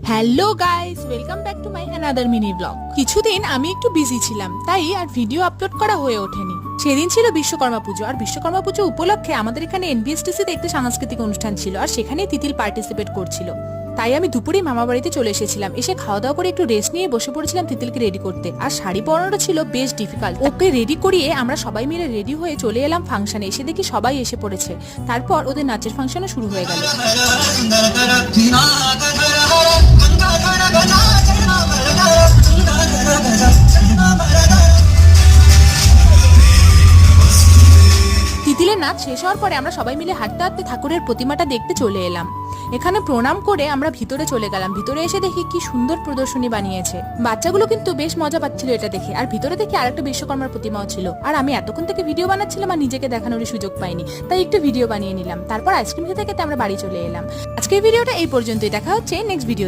Hello guys, welcome back to my another mini blog. কিছুদিন আমি একটু বিজি ছিলাম, তাই আর ভিডিও আপলোড করা হয়ে ওঠেনি। সেদিন ছিল বিশ্বকর্মা পুজো, আর বিশ্বকর্মা পুজো উপলক্ষে আমাদের এখানে এনবিএসটিসিতে একটি সাংস্কৃতিক অনুষ্ঠান ছিল, আর সেখানেই তিতিল পার্টিসিপেট করছিল। তাই আমি দুপুরেই মামা বাড়িতে চলে এসেছিলাম। এসে খাওয়া দাওয়া করে একটু রেস্ট নিয়ে বসে পড়েছিলাম তিতিলকে রেডি করতে। আর শাড়ি পরানোটা ছিল বেশ ডিফিকাল্ট। ওকে রেডি করিয়ে আমরা সবাই মিলে রেডি হয়ে চলে এলাম ফাংশনে। এসে দেখি সবাই এসে পড়েছে। তারপর ওদের নাচের ফাংশনও শুরু হয়ে গেল। তিতিলের নাচ শেষ হওয়ার পরে আমরা সবাই মিলে হাঁটতে হাঁটতে ঠাকুরের প্রতিমাটা দেখতে চলে এলাম। এখানে প্রণাম করে আমরা ভিতরে চলে গেলাম। ভিতরে এসে দেখি কি সুন্দর প্রদর্শনী বানিয়েছে। বাচ্চাগুলো কিন্তু বেশ মজা পাচ্ছিল এটা দেখে। আর ভিতরে দেখি আরেকটা বিশ্বকর্মার প্রতিমাও ছিল। আর আমি এতক্ষণ থেকে ভিডিও বানাচ্ছিলাম আর নিজেকে দেখানোর সুযোগ পাইনি, তাই একটু ভিডিও বানিয়ে নিলাম। তারপর আইসক্রিম খেতে খেতে আমরা বাড়ি চলে এলাম। আজকের ভিডিওটা এই পর্যন্তই। দেখা হচ্ছে নেক্সট ভিডিও।